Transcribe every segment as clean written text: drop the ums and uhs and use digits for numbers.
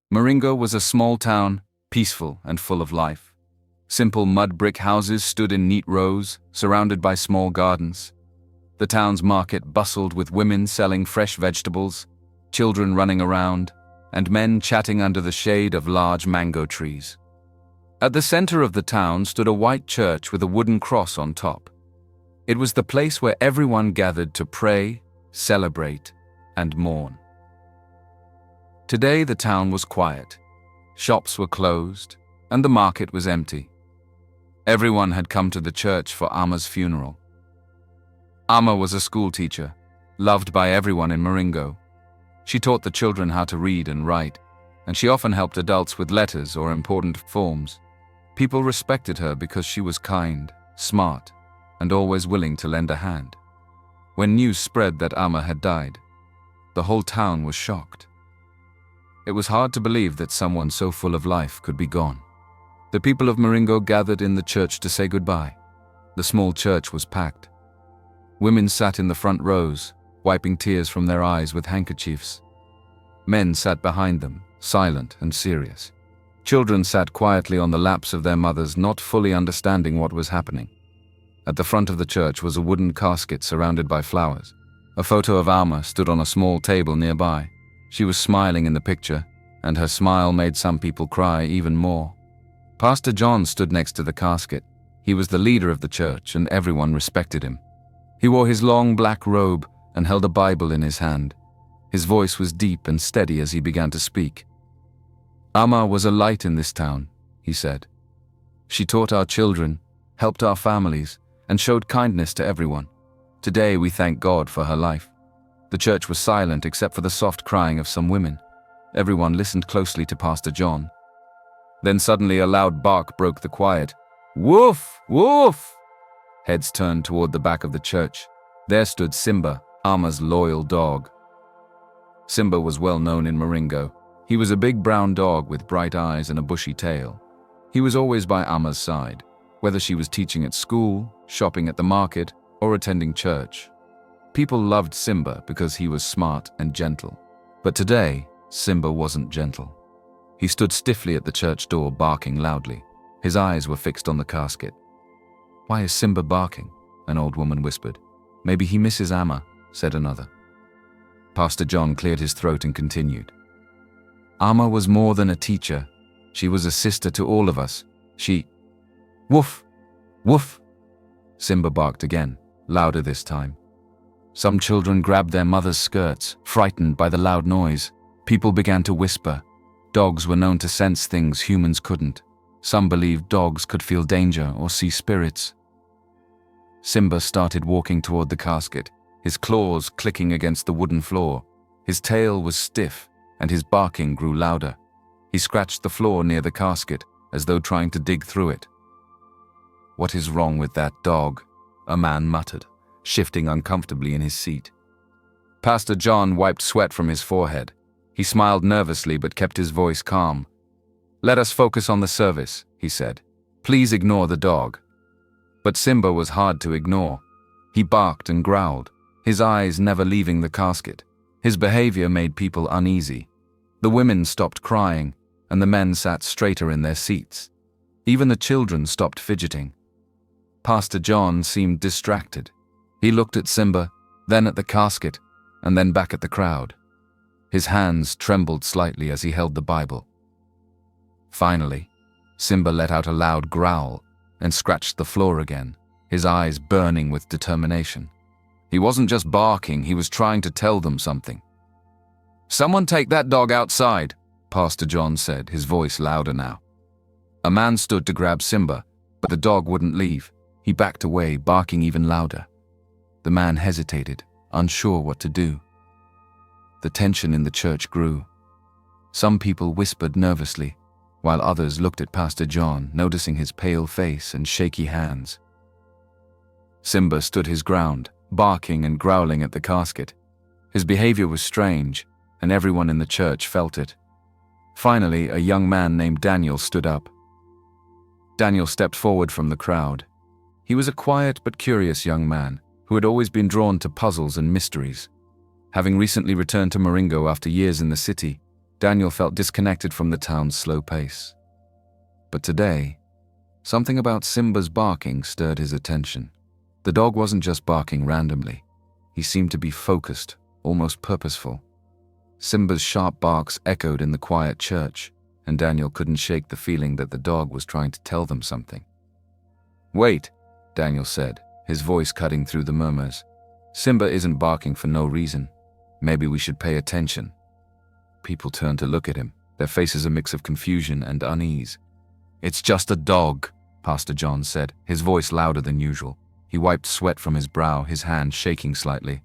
Maringo was a small town, peaceful and full of life. Simple mud brick houses stood in neat rows, surrounded by small gardens. The town's market bustled with women selling fresh vegetables, children running around, and men chatting under the shade of large mango trees. At the center of the town stood a white church with a wooden cross on top. It was the place where everyone gathered to pray, celebrate, and mourn. Today the town was quiet. Shops were closed, and the market was empty. Everyone had come to the church for Amma's funeral. Amma was a schoolteacher, loved by everyone in Maringo. She taught the children how to read and write, and she often helped adults with letters or important forms. People respected her because she was kind, smart, and always willing to lend a hand. When news spread that Amma had died, the whole town was shocked. It was hard to believe that someone so full of life could be gone. The people of Maringo gathered in the church to say goodbye. The small church was packed. Women sat in the front rows, wiping tears from their eyes with handkerchiefs. Men sat behind them, silent and serious. Children sat quietly on the laps of their mothers, not fully understanding what was happening. At the front of the church was a wooden casket surrounded by flowers. A photo of Amma stood on a small table nearby. She was smiling in the picture, and her smile made some people cry even more. Pastor John stood next to the casket. He was the leader of the church, and everyone respected him. He wore his long black robe and held a Bible in his hand. His voice was deep and steady as he began to speak. Amma was a light in this town, he said. She taught our children, helped our families, and showed kindness to everyone. Today we thank God for her life. The church was silent except for the soft crying of some women. Everyone listened closely to Pastor John. Then suddenly a loud bark broke the quiet. Woof! Woof! Heads turned toward the back of the church. There stood Simba, Amma's loyal dog. Simba was well known in Maringo. He was a big brown dog with bright eyes and a bushy tail. He was always by Amma's side, whether she was teaching at school, shopping at the market, or attending church. People loved Simba because he was smart and gentle. But today, Simba wasn't gentle. He stood stiffly at the church door, barking loudly. His eyes were fixed on the casket. "Why is Simba barking?" an old woman whispered. "Maybe he misses Amma," said another. Pastor John cleared his throat and continued. "Amma was more than a teacher. She was a sister to all of us. She..." "Woof! Woof!" Simba barked again, louder this time. Some children grabbed their mothers' skirts, frightened by the loud noise. People began to whisper. Dogs were known to sense things humans couldn't. Some believed dogs could feel danger or see spirits. Simba started walking toward the casket, his claws clicking against the wooden floor. His tail was stiff, and his barking grew louder. He scratched the floor near the casket, as though trying to dig through it. "What is wrong with that dog?" a man muttered, shifting uncomfortably in his seat. Pastor John wiped sweat from his forehead. He smiled nervously but kept his voice calm. "Let us focus on the service," he said. "Please ignore the dog." But Simba was hard to ignore. He barked and growled, his eyes never leaving the casket. His behavior made people uneasy. The women stopped crying, and the men sat straighter in their seats. Even the children stopped fidgeting. Pastor John seemed distracted. He looked at Simba, then at the casket, and then back at the crowd. His hands trembled slightly as he held the Bible. Finally, Simba let out a loud growl and scratched the floor again, his eyes burning with determination. He wasn't just barking, he was trying to tell them something. "Someone take that dog outside," Pastor John said, his voice louder now. A man stood to grab Simba, but the dog wouldn't leave. He backed away, barking even louder. The man hesitated, unsure what to do. The tension in the church grew. Some people whispered nervously, while others looked at Pastor John, noticing his pale face and shaky hands. Simba stood his ground, barking and growling at the casket. His behavior was strange, and everyone in the church felt it. Finally, a young man named Daniel stood up. Daniel stepped forward from the crowd. He was a quiet but curious young man who had always been drawn to puzzles and mysteries. Having recently returned to Maringo after years in the city, Daniel felt disconnected from the town's slow pace. But today, something about Simba's barking stirred his attention. The dog wasn't just barking randomly. He seemed to be focused, almost purposeful. Simba's sharp barks echoed in the quiet church, and Daniel couldn't shake the feeling that the dog was trying to tell them something. "Wait," Daniel said, his voice cutting through the murmurs. "Simba isn't barking for no reason. Maybe we should pay attention." People turned to look at him, their faces a mix of confusion and unease. "It's just a dog," Pastor John said, his voice louder than usual. He wiped sweat from his brow, his hand shaking slightly.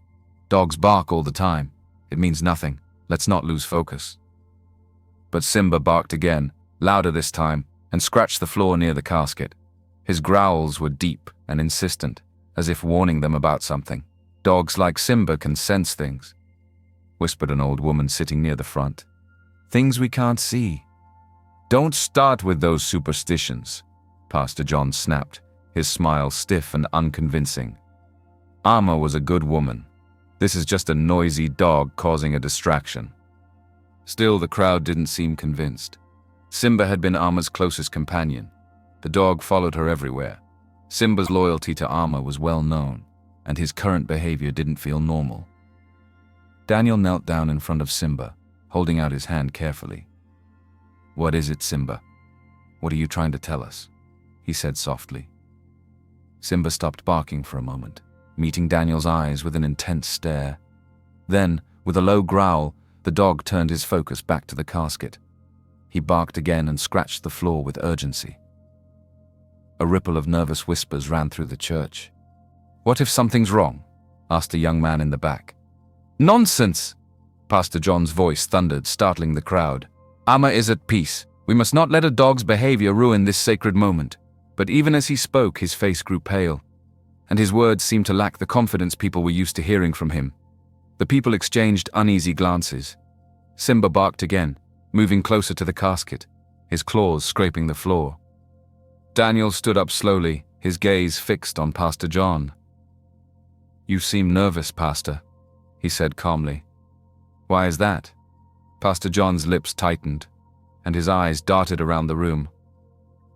"Dogs bark all the time. It means nothing. Let's not lose focus." But Simba barked again, louder this time, and scratched the floor near the casket. His growls were deep and insistent, as if warning them about something. "Dogs like Simba can sense things," whispered an old woman sitting near the front. "Things we can't see." "Don't start with those superstitions," Pastor John snapped, his smile stiff and unconvincing. "Amma was a good woman. This is just a noisy dog causing a distraction." Still, the crowd didn't seem convinced. Simba had been Amma's closest companion. The dog followed her everywhere. Simba's loyalty to Amma was well known, and his current behavior didn't feel normal. Daniel knelt down in front of Simba, holding out his hand carefully. "What is it, Simba? What are you trying to tell us?" he said softly. Simba stopped barking for a moment, meeting Daniel's eyes with an intense stare. Then, with a low growl, the dog turned his focus back to the casket. He barked again and scratched the floor with urgency. A ripple of nervous whispers ran through the church. "What if something's wrong?" asked a young man in the back. "Nonsense!" Pastor John's voice thundered, startling the crowd. "Amma is at peace. We must not let a dog's behavior ruin this sacred moment." But even as he spoke, his face grew pale, and his words seemed to lack the confidence people were used to hearing from him. The people exchanged uneasy glances. Simba barked again, moving closer to the casket, his claws scraping the floor. Daniel stood up slowly, his gaze fixed on Pastor John. "You seem nervous, Pastor," he said calmly. "Why is that?" Pastor John's lips tightened, and his eyes darted around the room.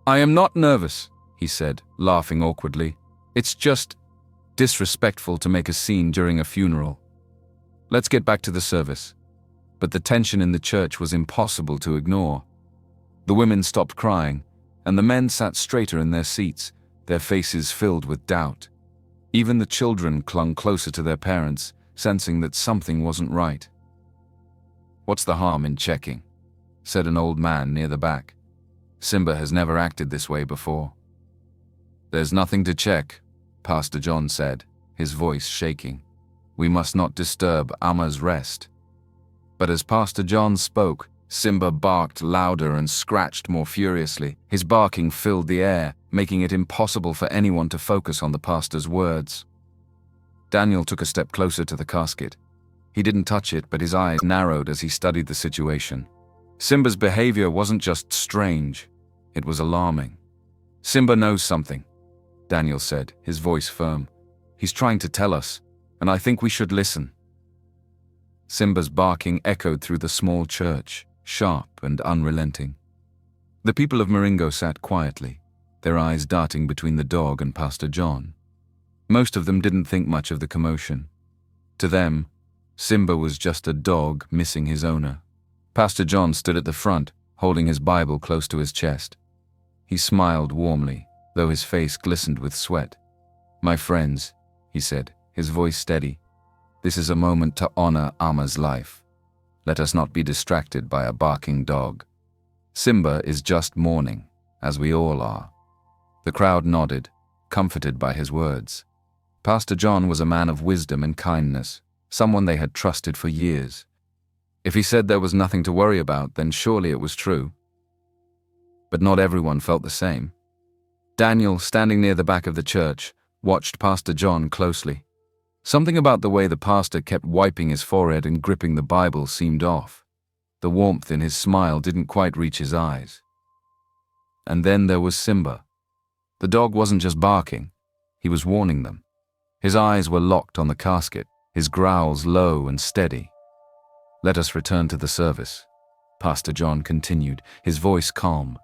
"I am not nervous," he said, laughing awkwardly. "It's just disrespectful to make a scene during a funeral. Let's get back to the service." But the tension in the church was impossible to ignore. The women stopped crying, and the men sat straighter in their seats, their faces filled with doubt. Even the children clung closer to their parents, sensing that something wasn't right. "What's the harm in checking?" said an old man near the back. "Simba has never acted this way before." "There's nothing to check," Pastor John said, his voice shaking. "We must not disturb Amma's rest." But as Pastor John spoke, Simba barked louder and scratched more furiously. His barking filled the air, making it impossible for anyone to focus on the pastor's words. Daniel took a step closer to the casket. He didn't touch it, but his eyes narrowed as he studied the situation. Simba's behavior wasn't just strange, it was alarming. "Simba knows something," Daniel said, his voice firm. "He's trying to tell us, and I think we should listen." Simba's barking echoed through the small church, sharp and unrelenting. The people of Maringo sat quietly, their eyes darting between the dog and Pastor John. Most of them didn't think much of the commotion. To them, Simba was just a dog missing his owner. Pastor John stood at the front, holding his Bible close to his chest. He smiled warmly, though his face glistened with sweat. "My friends," he said, his voice steady, "this is a moment to honor Amma's life. Let us not be distracted by a barking dog. Simba is just mourning, as we all are." The crowd nodded, comforted by his words. Pastor John was a man of wisdom and kindness, someone they had trusted for years. If he said there was nothing to worry about, then surely it was true. But not everyone felt the same. Daniel, standing near the back of the church, watched Pastor John closely. Something about the way the pastor kept wiping his forehead and gripping the Bible seemed off. The warmth in his smile didn't quite reach his eyes. And then there was Simba. The dog wasn't just barking, he was warning them. His eyes were locked on the casket, his growls low and steady. "Let us return to the service," Pastor John continued, his voice calm.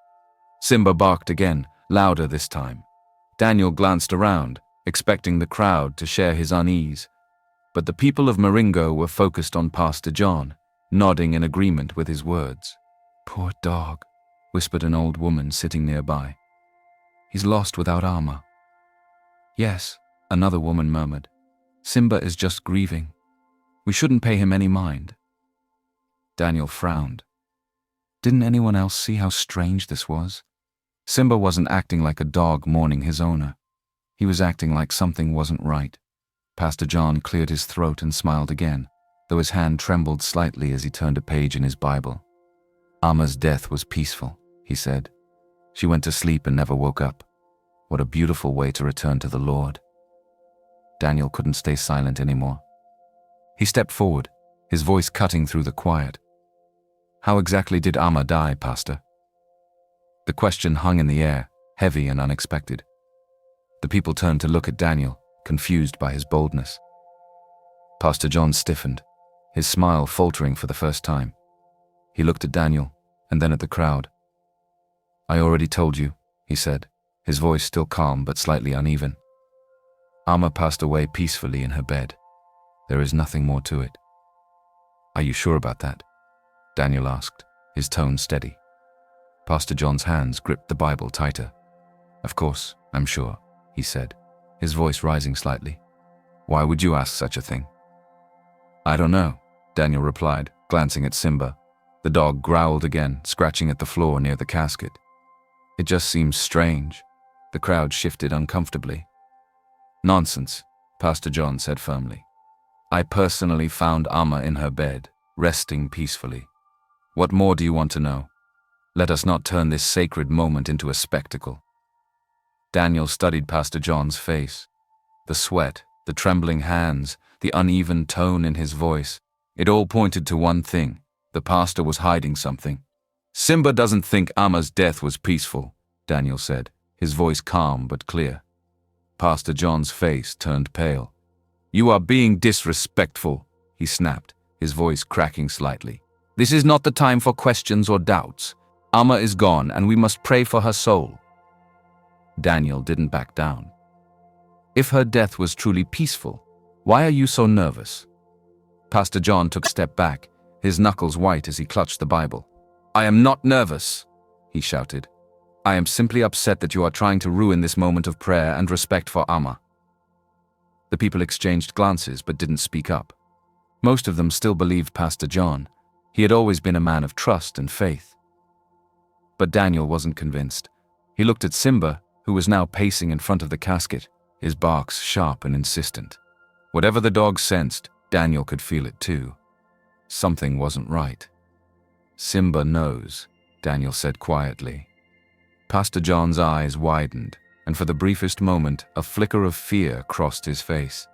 Simba barked again, louder this time. Daniel glanced around, expecting the crowd to share his unease. But the people of Maringo were focused on Pastor John, nodding in agreement with his words. "Poor dog," whispered an old woman sitting nearby. "He's lost without Amma." "Yes," another woman murmured. "Simba is just grieving. We shouldn't pay him any mind." Daniel frowned. Didn't anyone else see how strange this was? Simba wasn't acting like a dog mourning his owner. He was acting like something wasn't right. Pastor John cleared his throat and smiled again, though his hand trembled slightly as he turned a page in his Bible. "Amma's death was peaceful," he said. "She went to sleep and never woke up. What a beautiful way to return to the Lord." Daniel couldn't stay silent anymore. He stepped forward, his voice cutting through the quiet. "How exactly did Amma die, Pastor?" The question hung in the air, heavy and unexpected. The people turned to look at Daniel, confused by his boldness. Pastor John stiffened, his smile faltering for the first time. He looked at Daniel, and then at the crowd. "I already told you," he said, his voice still calm but slightly uneven. "Amma passed away peacefully in her bed. There is nothing more to it." "Are you sure about that?" Daniel asked, his tone steady. Pastor John's hands gripped the Bible tighter. "Of course, I'm sure," he said, his voice rising slightly. "Why would you ask such a thing?" "I don't know," Daniel replied, glancing at Simba. The dog growled again, scratching at the floor near the casket. "It just seems strange." The crowd shifted uncomfortably. "Nonsense," Pastor John said firmly. "I personally found Amma in her bed, resting peacefully. What more do you want to know? Let us not turn this sacred moment into a spectacle." Daniel studied Pastor John's face. The sweat, the trembling hands, the uneven tone in his voice, it all pointed to one thing. The pastor was hiding something. "Simba doesn't think Amma's death was peaceful," Daniel said, his voice calm but clear. Pastor John's face turned pale. "You are being disrespectful," he snapped, his voice cracking slightly. "This is not the time for questions or doubts. Amma is gone, and we must pray for her soul." Daniel didn't back down. "If her death was truly peaceful, why are you so nervous?" Pastor John took a step back, his knuckles white as he clutched the Bible. "I am not nervous," he shouted. "I am simply upset that you are trying to ruin this moment of prayer and respect for Amma." The people exchanged glances but didn't speak up. Most of them still believed Pastor John. He had always been a man of trust and faith. But Daniel wasn't convinced. He looked at Simba, who was now pacing in front of the casket, his barks sharp and insistent. Whatever the dog sensed, Daniel could feel it too. Something wasn't right. "Simba knows," Daniel said quietly. Pastor John's eyes widened, and for the briefest moment, a flicker of fear crossed his face.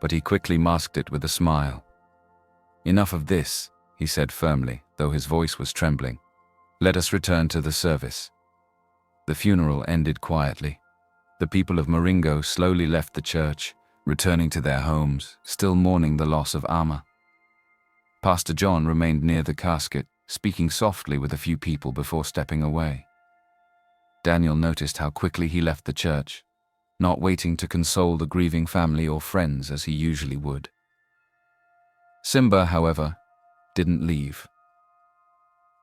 But he quickly masked it with a smile. "Enough of this," he said firmly, though his voice was trembling. "Let us return to the service." The funeral ended quietly. The people of Maringo slowly left the church, returning to their homes, still mourning the loss of Amma. Pastor John remained near the casket, speaking softly with a few people before stepping away. Daniel noticed how quickly he left the church, not waiting to console the grieving family or friends as he usually would. Simba, however, didn't leave.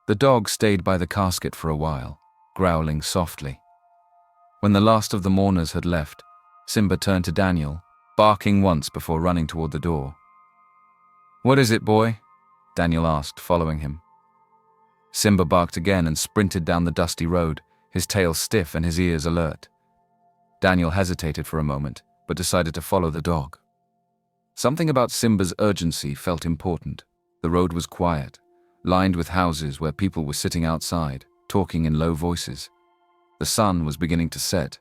The dog stayed by the casket for a while, growling softly. When the last of the mourners had left, Simba turned to Daniel, barking once before running toward the door. "What is it, boy?" Daniel asked, following him. Simba barked again and sprinted down the dusty road, his tail stiff and his ears alert. Daniel hesitated for a moment, but decided to follow the dog. Something about Simba's urgency felt important. The road was quiet, lined with houses where people were sitting outside, talking in low voices. The sun was beginning to set.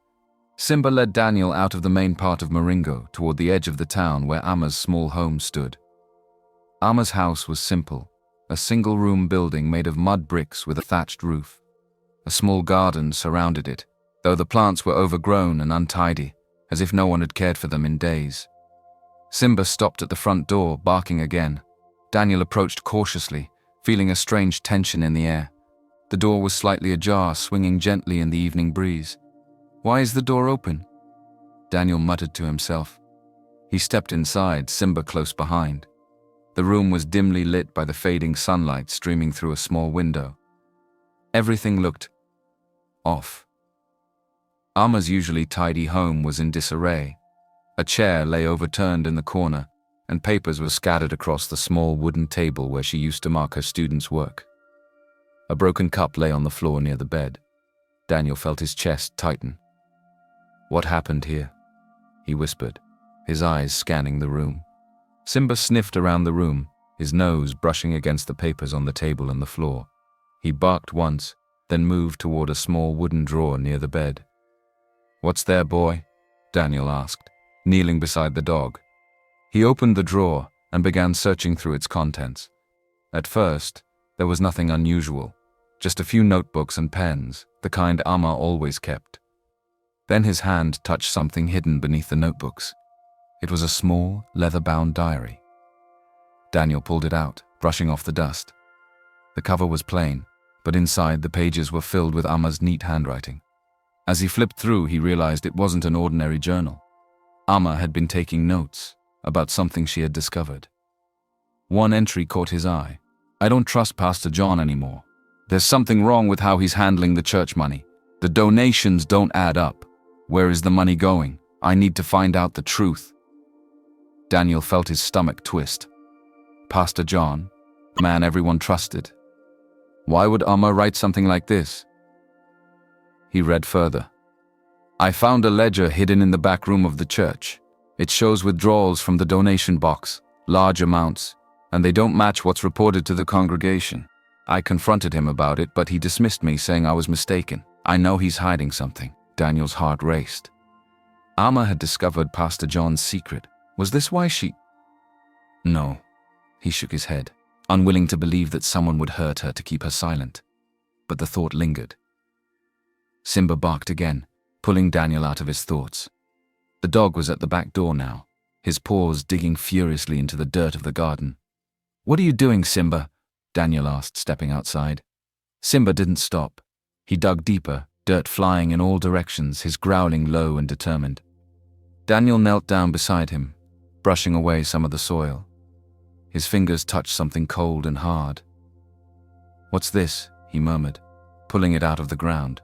Simba led Daniel out of the main part of Maringo toward the edge of the town where Amma's small home stood. Amma's house was simple, a single-room building made of mud bricks with a thatched roof. A small garden surrounded it, though the plants were overgrown and untidy, as if no one had cared for them in days. Simba stopped at the front door, barking again. Daniel approached cautiously, feeling a strange tension in the air. The door was slightly ajar, swinging gently in the evening breeze. "Why is the door open?" Daniel muttered to himself. He stepped inside, Simba close behind. The room was dimly lit by the fading sunlight streaming through a small window. Everything looked off. Amma's usually tidy home was in disarray. A chair lay overturned in the corner, and papers were scattered across the small wooden table where she used to mark her students' work. A broken cup lay on the floor near the bed. Daniel felt his chest tighten. "What happened here?" he whispered, his eyes scanning the room. Simba sniffed around the room, his nose brushing against the papers on the table and the floor. He barked once, then moved toward a small wooden drawer near the bed. "What's there, boy?" Daniel asked, kneeling beside the dog. He opened the drawer and began searching through its contents. At first, there was nothing unusual, just a few notebooks and pens, the kind Amma always kept. Then his hand touched something hidden beneath the notebooks. It was a small, leather-bound diary. Daniel pulled it out, brushing off the dust. The cover was plain, but inside the pages were filled with Amma's neat handwriting. As he flipped through, he realized it wasn't an ordinary journal. Amma had been taking notes about something she had discovered. One entry caught his eye. "I don't trust Pastor John anymore. There's something wrong with how he's handling the church money. The donations don't add up. Where is the money going? I need to find out the truth." Daniel felt his stomach twist. Pastor John, the man everyone trusted. Why would Amma write something like this? He read further. "I found a ledger hidden in the back room of the church. It shows withdrawals from the donation box, large amounts, and they don't match what's reported to the congregation. I confronted him about it, but he dismissed me, saying I was mistaken. I know he's hiding something." Daniel's heart raced. Amma had discovered Pastor John's secret. Was this why she... No. He shook his head, unwilling to believe that someone would hurt her to keep her silent. But the thought lingered. Simba barked again, pulling Daniel out of his thoughts. The dog was at the back door now, his paws digging furiously into the dirt of the garden. "What are you doing, Simba?" Daniel asked, stepping outside. Simba didn't stop. He dug deeper, dirt flying in all directions, his growling low and determined. Daniel knelt down beside him, brushing away some of the soil. His fingers touched something cold and hard. "What's this?" he murmured, pulling it out of the ground.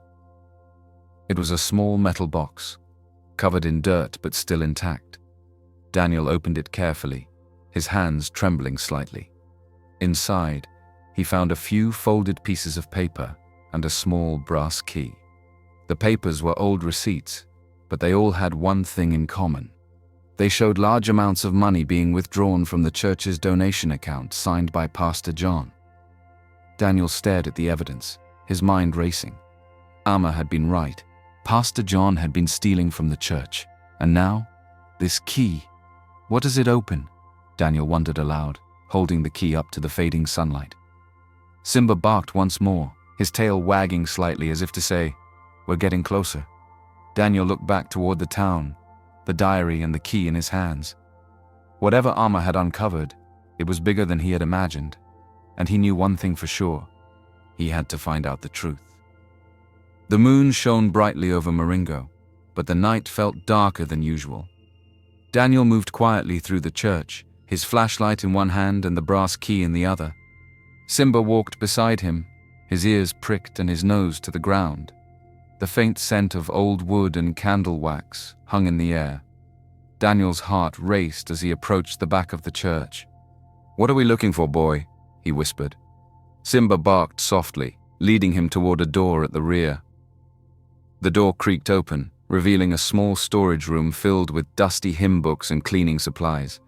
It was a small metal box, covered in dirt but still intact. Daniel opened it carefully, his hands trembling slightly. Inside, he found a few folded pieces of paper and a small brass key. The papers were old receipts, but they all had one thing in common. They showed large amounts of money being withdrawn from the church's donation account signed by Pastor John. Daniel stared at the evidence, his mind racing. Amma had been right. Pastor John had been stealing from the church. And now, this key. What does it open? Daniel wondered aloud, holding the key up to the fading sunlight. Simba barked once more, his tail wagging slightly as if to say, "We're getting closer." Daniel looked back toward the town, the diary and the key in his hands. Whatever Amma had uncovered, it was bigger than he had imagined, and he knew one thing for sure. He had to find out the truth. The moon shone brightly over Maringo, but the night felt darker than usual. Daniel moved quietly through the church, his flashlight in one hand and the brass key in the other. Simba walked beside him, his ears pricked and his nose to the ground. The faint scent of old wood and candle wax hung in the air. Daniel's heart raced as he approached the back of the church. "What are we looking for, boy?" he whispered. Simba barked softly, leading him toward a door at the rear. The door creaked open, revealing a small storage room filled with dusty hymn books and cleaning supplies.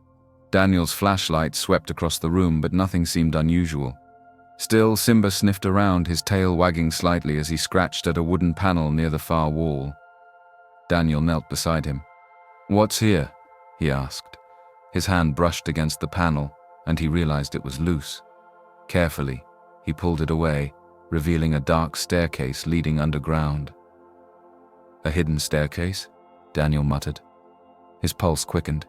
Daniel's flashlight swept across the room, but nothing seemed unusual. Still, Simba sniffed around, his tail wagging slightly as he scratched at a wooden panel near the far wall. Daniel knelt beside him. "What's here?" he asked. His hand brushed against the panel, and he realized it was loose. Carefully, he pulled it away, revealing a dark staircase leading underground. "A hidden staircase?" Daniel muttered. His pulse quickened.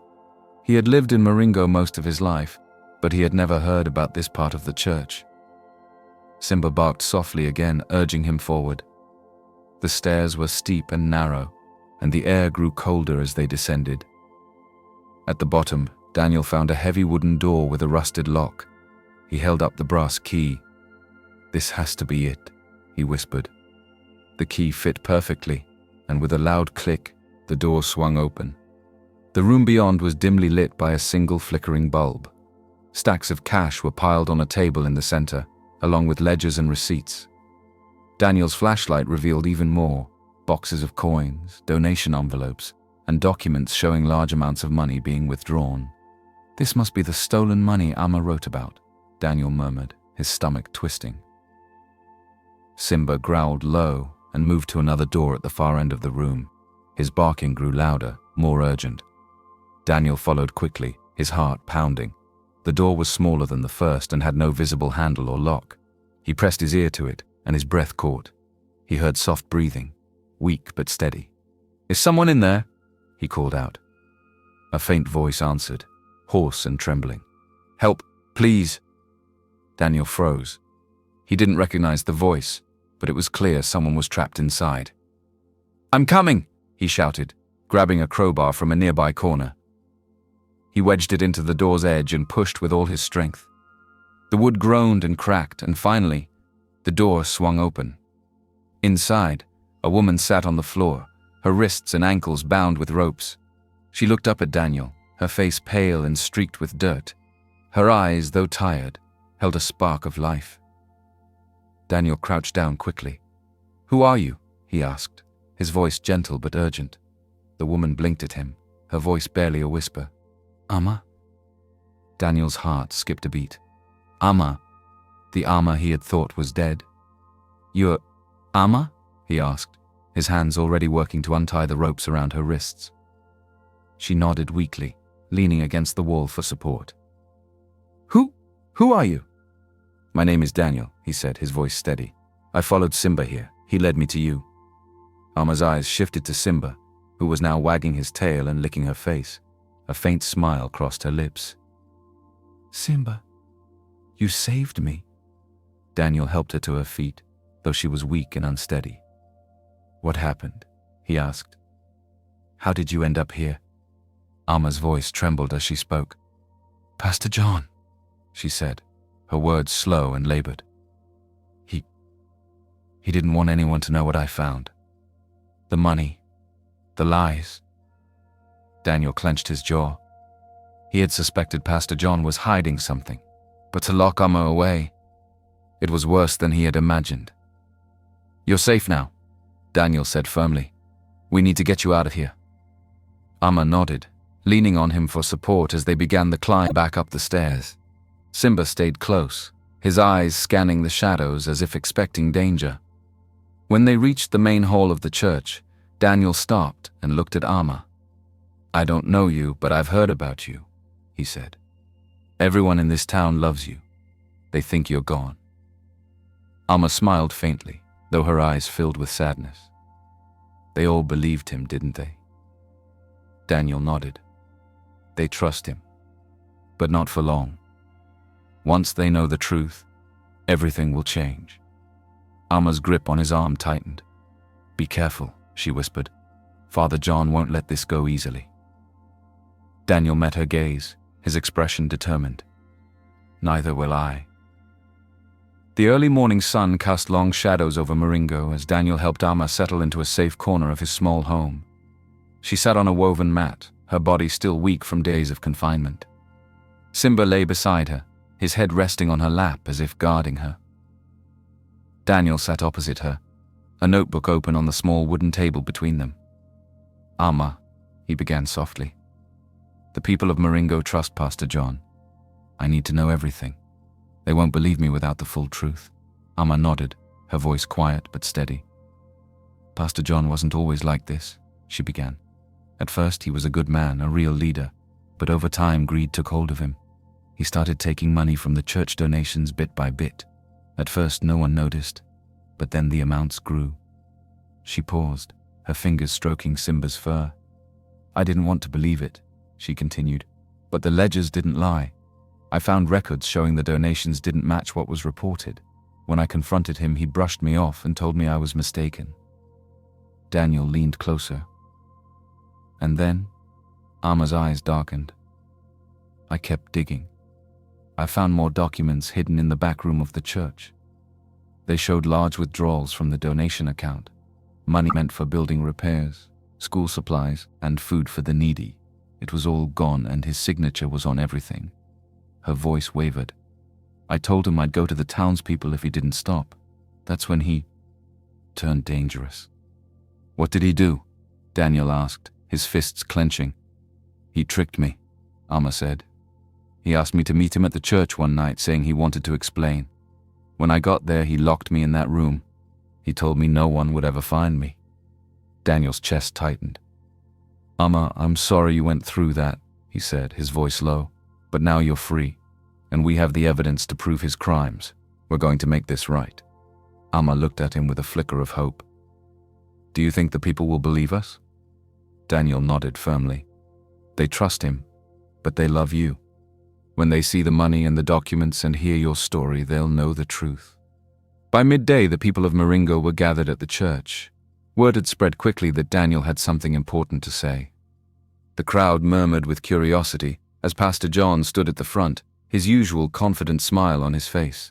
He had lived in Maringo most of his life, but he had never heard about this part of the church. Simba barked softly again, urging him forward. The stairs were steep and narrow, and the air grew colder as they descended. At the bottom, Daniel found a heavy wooden door with a rusted lock. He held up the brass key. "This has to be it," he whispered. The key fit perfectly, and with a loud click, the door swung open. The room beyond was dimly lit by a single flickering bulb. Stacks of cash were piled on a table in the center, along with ledgers and receipts. Daniel's flashlight revealed even more: boxes of coins, donation envelopes, and documents showing large amounts of money being withdrawn. "This must be the stolen money Amma wrote about," Daniel murmured, his stomach twisting. Simba growled low and moved to another door at the far end of the room. His barking grew louder, more urgent. Daniel followed quickly, his heart pounding. The door was smaller than the first and had no visible handle or lock. He pressed his ear to it, and his breath caught. He heard soft breathing, weak but steady. "Is someone in there?" he called out. A faint voice answered, hoarse and trembling. "Help, please." Daniel froze. He didn't recognize the voice, but it was clear someone was trapped inside. "I'm coming," he shouted, grabbing a crowbar from a nearby corner. He wedged it into the door's edge and pushed with all his strength. The wood groaned and cracked, and finally, the door swung open. Inside, a woman sat on the floor, her wrists and ankles bound with ropes. She looked up at Daniel, her face pale and streaked with dirt. Her eyes, though tired, held a spark of life. Daniel crouched down quickly. "Who are you?" he asked, his voice gentle but urgent. The woman blinked at him, her voice barely a whisper. "Amma?" Daniel's heart skipped a beat. Amma, the Amma he had thought was dead. "You're Amma?" he asked, his hands already working to untie the ropes around her wrists. She nodded weakly, leaning against the wall for support. Who are you?" "My name is Daniel," he said, his voice steady. "I followed Simba here. He led me to you." Amma's eyes shifted to Simba, who was now wagging his tail and licking her face. A faint smile crossed her lips. "Simba, you saved me." Daniel helped her to her feet, though she was weak and unsteady. "What happened?" he asked. "How did you end up here?" Amma's voice trembled as she spoke. "Pastor John," she said, her words slow and labored. He didn't want anyone to know what I found. The money, the lies." Daniel clenched his jaw. He had suspected Pastor John was hiding something, but to lock Amma away, it was worse than he had imagined. "You're safe now," Daniel said firmly. "We need to get you out of here." Amma nodded, leaning on him for support as they began the climb back up the stairs. Simba stayed close, his eyes scanning the shadows as if expecting danger. When they reached the main hall of the church, Daniel stopped and looked at Amma. "I don't know you, but I've heard about you," he said. "Everyone in this town loves you. They think you're gone." Amma smiled faintly, though her eyes filled with sadness. "They all believed him, didn't they?" Daniel nodded. "They trust him, but not for long. Once they know the truth, everything will change." Amma's grip on his arm tightened. "Be careful," she whispered. "Father John won't let this go easily." Daniel met her gaze, his expression determined. "Neither will I." The early morning sun cast long shadows over Maringo as Daniel helped Amma settle into a safe corner of his small home. She sat on a woven mat, her body still weak from days of confinement. Simba lay beside her, his head resting on her lap as if guarding her. Daniel sat opposite her, a notebook open on the small wooden table between them. "Amma," he began softly. "The people of Maringo trust Pastor John. I need to know everything. They won't believe me without the full truth." Amma nodded, her voice quiet but steady. "Pastor John wasn't always like this," she began. "At first he was a good man, a real leader, but over time greed took hold of him. He started taking money from the church donations bit by bit. At first no one noticed, but then the amounts grew." She paused, her fingers stroking Simba's fur. "I didn't want to believe it," she continued, "but the ledgers didn't lie. I found records showing the donations didn't match what was reported. When I confronted him, he brushed me off and told me I was mistaken. Daniel leaned closer. And then, Amma's eyes darkened. I kept digging. I found more documents hidden in the back room of the church. They showed large withdrawals from the donation account, money meant for building repairs, school supplies, and food for the needy. It was all gone, and his signature was on everything. Her voice wavered. I told him I'd go to the townspeople if he didn't stop. That's when he turned dangerous. What did he do? Daniel asked, his fists clenching. He tricked me, Amma said. He asked me to meet him at the church one night, saying he wanted to explain. When I got there, he locked me in that room. He told me no one would ever find me. Daniel's chest tightened. Amma, I'm sorry you went through that, he said, his voice low. But now you're free, and we have the evidence to prove his crimes. We're going to make this right. Amma looked at him with a flicker of hope. Do you think the people will believe us? Daniel nodded firmly. They trust him, but they love you. When they see the money and the documents and hear your story, they'll know the truth. By midday, the people of Maringo were gathered at the church. Word had spread quickly that Daniel had something important to say. The crowd murmured with curiosity as Pastor John stood at the front, his usual confident smile on his face.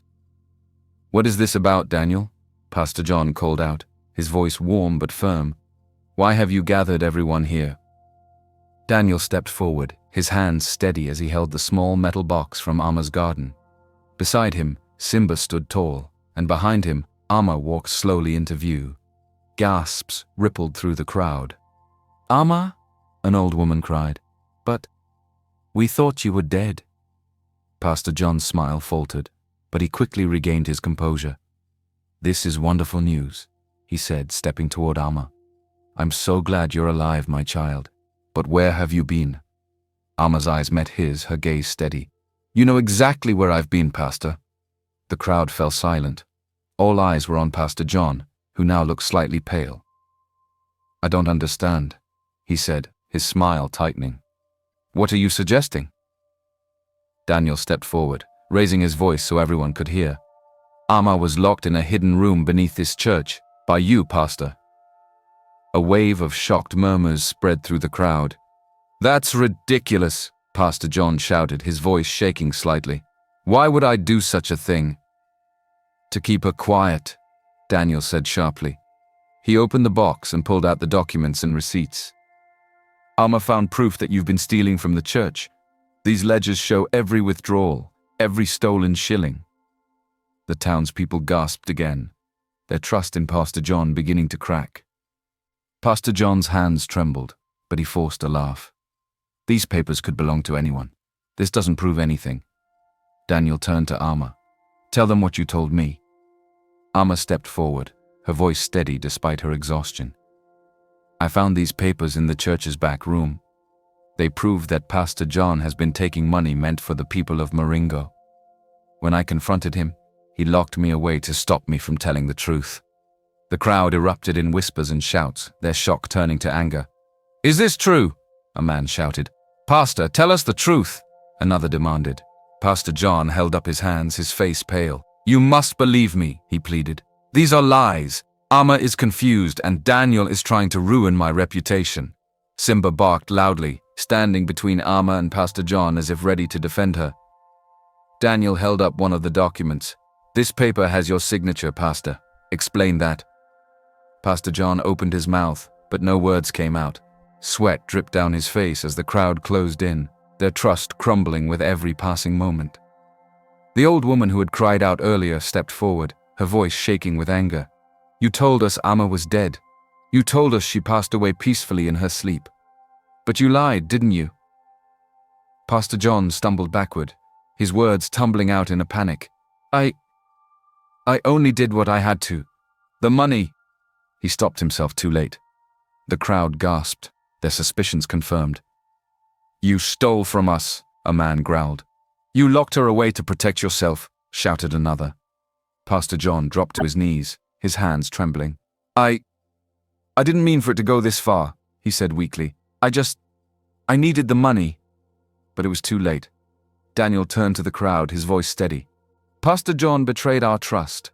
What is this about, Daniel? Pastor John called out, his voice warm but firm. Why have you gathered everyone here? Daniel stepped forward, his hands steady as he held the small metal box from Amma's garden. Beside him, Simba stood tall, and behind him, Amma walked slowly into view. Gasps rippled through the crowd. Amma? An old woman cried. But we thought you were dead. Pastor John's smile faltered, but he quickly regained his composure. This is wonderful news, he said, stepping toward Amma. I'm so glad you're alive, my child. But where have you been? Amma's eyes met his, her gaze steady. You know exactly where I've been, Pastor. The crowd fell silent. All eyes were on Pastor John, who now looked slightly pale. I don't understand, he said, his smile tightening. What are you suggesting? Daniel stepped forward, raising his voice so everyone could hear. Amma was locked in a hidden room beneath this church, by you, Pastor. A wave of shocked murmurs spread through the crowd. That's ridiculous, Pastor John shouted, his voice shaking slightly. Why would I do such a thing? To keep her quiet, Daniel said sharply. He opened the box and pulled out the documents and receipts. Amma found proof that you've been stealing from the church. These ledgers show every withdrawal, every stolen shilling. The townspeople gasped again, their trust in Pastor John beginning to crack. Pastor John's hands trembled, but he forced a laugh. These papers could belong to anyone. This doesn't prove anything. Daniel turned to Amma. Tell them what you told me. Amma stepped forward, her voice steady despite her exhaustion. I found these papers in the church's back room. They prove that Pastor John has been taking money meant for the people of Maringo. When I confronted him, he locked me away to stop me from telling the truth. The crowd erupted in whispers and shouts, their shock turning to anger. Is this true? A man shouted. Pastor, tell us the truth, another demanded. Pastor John held up his hands, his face pale. You must believe me, he pleaded. These are lies. Amma is confused and Daniel is trying to ruin my reputation. Simba barked loudly, standing between Amma and Pastor John as if ready to defend her. Daniel held up one of the documents. This paper has your signature, Pastor. Explain that. Pastor John opened his mouth, but no words came out. Sweat dripped down his face as the crowd closed in, their trust crumbling with every passing moment. The old woman who had cried out earlier stepped forward, her voice shaking with anger. You told us Amma was dead. You told us she passed away peacefully in her sleep. But you lied, didn't you? Pastor John stumbled backward, his words tumbling out in a panic. I only did what I had to. The money. He stopped himself too late. The crowd gasped, their suspicions confirmed. You stole from us, a man growled. You locked her away to protect yourself, shouted another. Pastor John dropped to his knees, his hands trembling. I didn't mean for it to go this far, he said weakly. I needed the money. But it was too late. Daniel turned to the crowd, his voice steady. Pastor John betrayed our trust.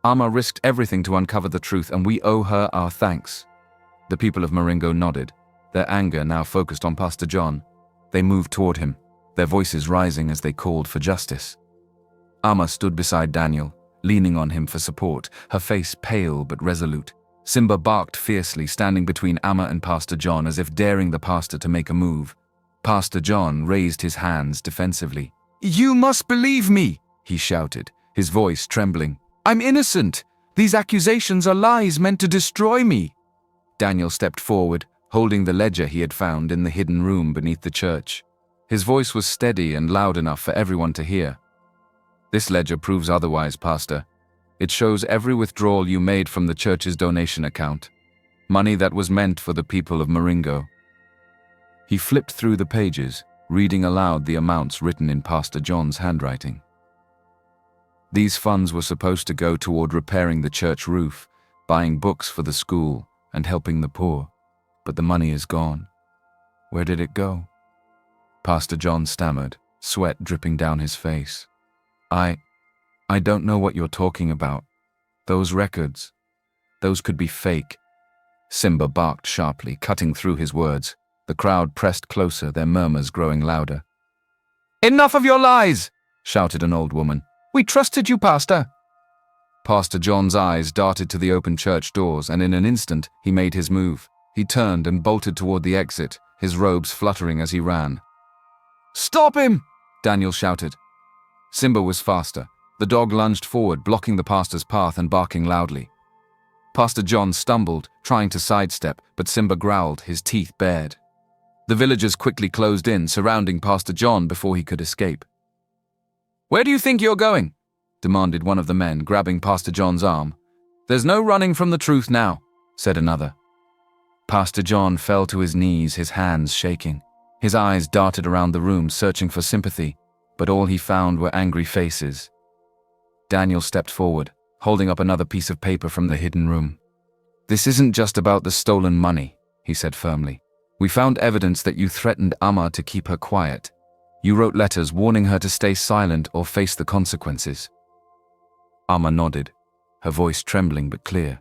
Amma risked everything to uncover the truth, and we owe her our thanks." The people of Maringo nodded, their anger now focused on Pastor John. They moved toward him, their voices rising as they called for justice. Amma stood beside Daniel, leaning on him for support, her face pale but resolute. Simba barked fiercely, standing between Amma and Pastor John as if daring the pastor to make a move. Pastor John raised his hands defensively. "You must believe me," he shouted, his voice trembling. "I'm innocent. These accusations are lies meant to destroy me." Daniel stepped forward, holding the ledger he had found in the hidden room beneath the church. His voice was steady and loud enough for everyone to hear. "This ledger proves otherwise, Pastor. It shows every withdrawal you made from the church's donation account. Money that was meant for the people of Maringo." He flipped through the pages, reading aloud the amounts written in Pastor John's handwriting. These funds were supposed to go toward repairing the church roof, buying books for the school, and helping the poor. But the money is gone. Where did it go? Pastor John stammered, sweat dripping down his face. I don't know what you're talking about. Those records, those could be fake." Simba barked sharply, cutting through his words. The crowd pressed closer, their murmurs growing louder. "Enough of your lies!" shouted an old woman. "We trusted you, Pastor." Pastor John's eyes darted to the open church doors, and in an instant he made his move. He turned and bolted toward the exit, his robes fluttering as he ran. "Stop him!" Daniel shouted. Simba was faster. The dog lunged forward, blocking the pastor's path and barking loudly. Pastor John stumbled, trying to sidestep, but Simba growled, his teeth bared. The villagers quickly closed in, surrounding Pastor John before he could escape. "Where do you think you're going?" demanded one of the men, grabbing Pastor John's arm. "There's no running from the truth now," said another. Pastor John fell to his knees, his hands shaking. His eyes darted around the room, searching for sympathy, but all he found were angry faces. Daniel stepped forward, holding up another piece of paper from the hidden room. "This isn't just about the stolen money," he said firmly. "We found evidence that you threatened Amma to keep her quiet. You wrote letters warning her to stay silent or face the consequences." Amma nodded, her voice trembling but clear.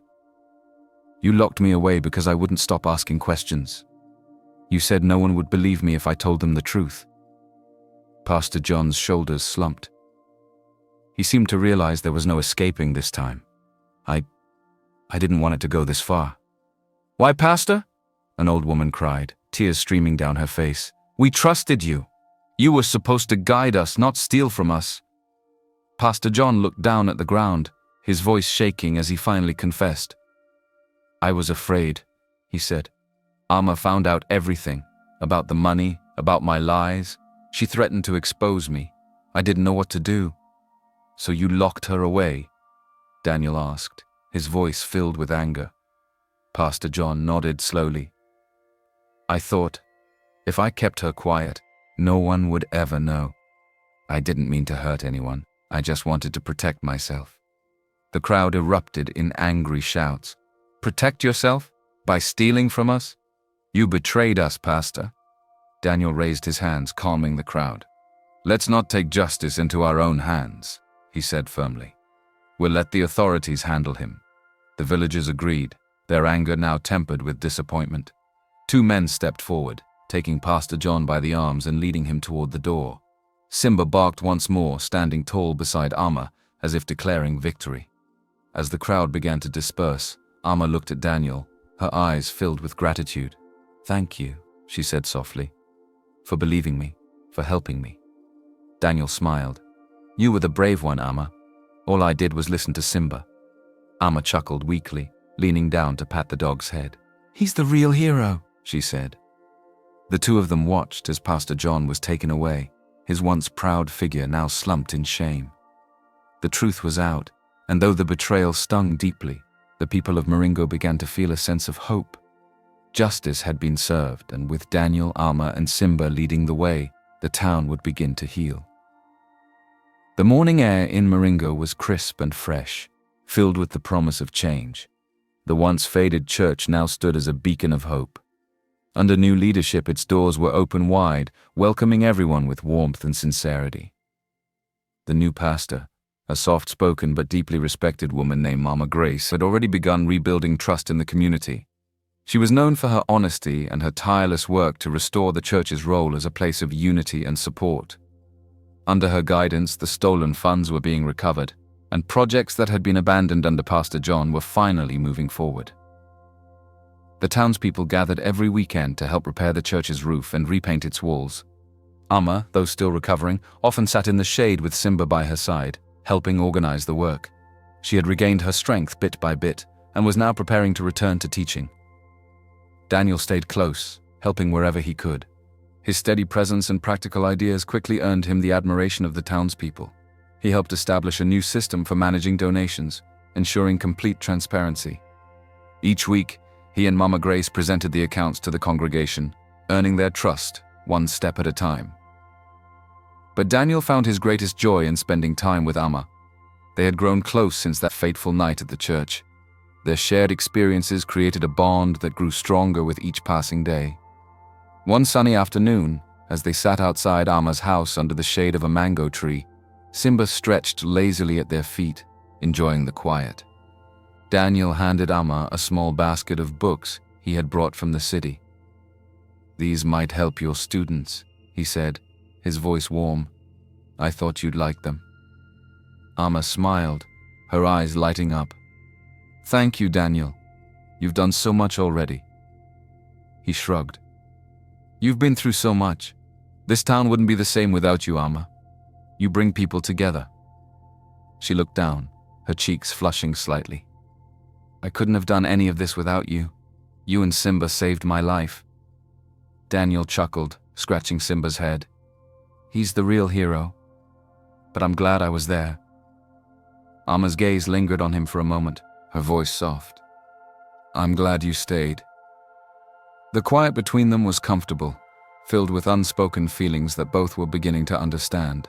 "You locked me away because I wouldn't stop asking questions. You said no one would believe me if I told them the truth." Pastor John's shoulders slumped. He seemed to realize there was no escaping this time. I didn't want it to go this far." "Why, Pastor?" an old woman cried, tears streaming down her face. "We trusted you. You were supposed to guide us, not steal from us." Pastor John looked down at the ground, his voice shaking as he finally confessed. "I was afraid," he said. "Amma found out everything, about the money, about my lies. She threatened to expose me. I didn't know what to do." "So you locked her away?" Daniel asked, his voice filled with anger. Pastor John nodded slowly. "I thought, if I kept her quiet, no one would ever know. I didn't mean to hurt anyone. I just wanted to protect myself." The crowd erupted in angry shouts. "Protect yourself? By stealing from us? You betrayed us, Pastor." Daniel raised his hands, calming the crowd. "Let's not take justice into our own hands," he said firmly. "We'll let the authorities handle him." The villagers agreed, their anger now tempered with disappointment. Two men stepped forward, taking Pastor John by the arms and leading him toward the door. Simba barked once more, standing tall beside Amma, as if declaring victory. As the crowd began to disperse, Amma looked at Daniel, her eyes filled with gratitude. "Thank you," she said softly, "for believing me, for helping me." Daniel smiled. "You were the brave one, Amma. All I did was listen to Simba." Amma chuckled weakly, leaning down to pat the dog's head. "He's the real hero," she said. The two of them watched as Pastor John was taken away, his once proud figure now slumped in shame. The truth was out, and though the betrayal stung deeply, the people of Maringo began to feel a sense of hope. Justice had been served, and with Daniel, Amma, and Simba leading the way, the town would begin to heal. The morning air in Maringo was crisp and fresh, filled with the promise of change. The once faded church now stood as a beacon of hope. Under new leadership, its doors were open wide, welcoming everyone with warmth and sincerity. The new pastor, a soft-spoken but deeply respected woman named Mama Grace, had already begun rebuilding trust in the community. She was known for her honesty and her tireless work to restore the church's role as a place of unity and support. Under her guidance, the stolen funds were being recovered, and projects that had been abandoned under Pastor John were finally moving forward. The townspeople gathered every weekend to help repair the church's roof and repaint its walls. Amma, though still recovering, often sat in the shade with Simba by her side, helping organize the work. She had regained her strength bit by bit and was now preparing to return to teaching. Daniel stayed close, helping wherever he could. His steady presence and practical ideas quickly earned him the admiration of the townspeople. He helped establish a new system for managing donations, ensuring complete transparency. Each week, he and Mama Grace presented the accounts to the congregation, earning their trust, one step at a time. But Daniel found his greatest joy in spending time with Amma. They had grown close since that fateful night at the church. Their shared experiences created a bond that grew stronger with each passing day. One sunny afternoon, as they sat outside Amma's house under the shade of a mango tree, Simba stretched lazily at their feet, enjoying the quiet. Daniel handed Amma a small basket of books he had brought from the city. "These might help your students," he said, his voice warm. "I thought you'd like them." Amma smiled, her eyes lighting up. "Thank you, Daniel. You've done so much already." He shrugged. "You've been through so much. This town wouldn't be the same without you, Amma. You bring people together." She looked down, her cheeks flushing slightly. "I couldn't have done any of this without you. You and Simba saved my life." Daniel chuckled, scratching Simba's head. "He's the real hero. But I'm glad I was there." Amma's gaze lingered on him for a moment, her voice soft. "I'm glad you stayed." The quiet between them was comfortable, filled with unspoken feelings that both were beginning to understand.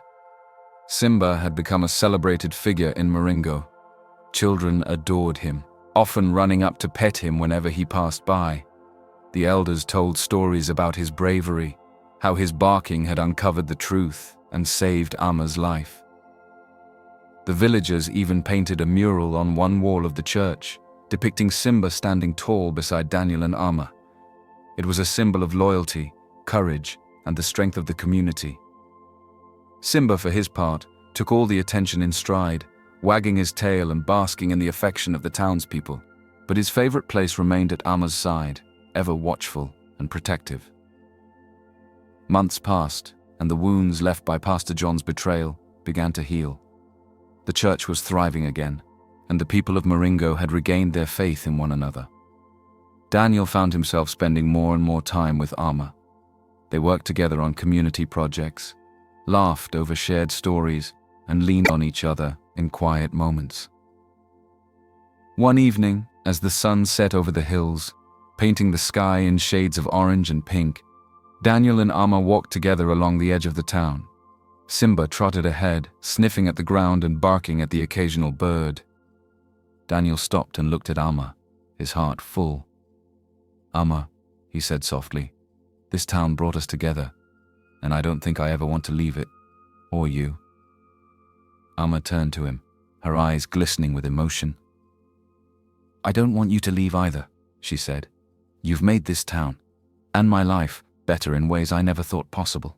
Simba had become a celebrated figure in Maringo. Children adored him, often running up to pet him whenever he passed by. The elders told stories about his bravery, how his barking had uncovered the truth and saved Amma's life. The villagers even painted a mural on one wall of the church, depicting Simba standing tall beside Daniel and Amma. It was a symbol of loyalty, courage, and the strength of the community. Simba, for his part, took all the attention in stride, wagging his tail and basking in the affection of the townspeople. But his favorite place remained at Amma's side, ever watchful and protective. Months passed, and the wounds left by Pastor John's betrayal began to heal. The church was thriving again, and the people of Maringo had regained their faith in one another. Daniel found himself spending more and more time with Amma. They worked together on community projects, laughed over shared stories, and leaned on each other in quiet moments. One evening, as the sun set over the hills, painting the sky in shades of orange and pink, Daniel and Amma walked together along the edge of the town. Simba trotted ahead, sniffing at the ground and barking at the occasional bird. Daniel stopped and looked at Amma, his heart full. "Amma," he said softly, "this town brought us together, and I don't think I ever want to leave it, or you." Amma turned to him, her eyes glistening with emotion. "I don't want you to leave either," she said. "You've made this town, and my life, better in ways I never thought possible."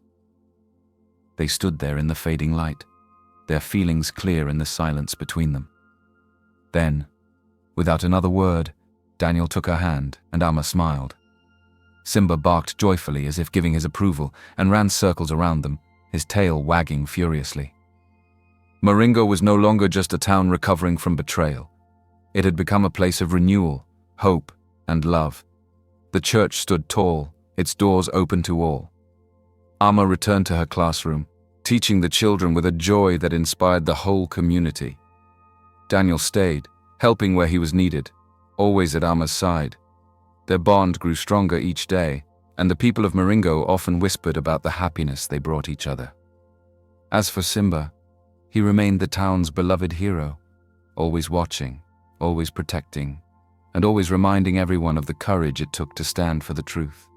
They stood there in the fading light, their feelings clear in the silence between them. Then, without another word, Daniel took her hand, and Amma smiled. Simba barked joyfully as if giving his approval and ran circles around them, his tail wagging furiously. Maringo was no longer just a town recovering from betrayal. It had become a place of renewal, hope, and love. The church stood tall, its doors open to all. Amma returned to her classroom, teaching the children with a joy that inspired the whole community. Daniel stayed, helping where he was needed, always at Amma's side. Their bond grew stronger each day, and the people of Maringo often whispered about the happiness they brought each other. As for Simba, he remained the town's beloved hero, always watching, always protecting, and always reminding everyone of the courage it took to stand for the truth.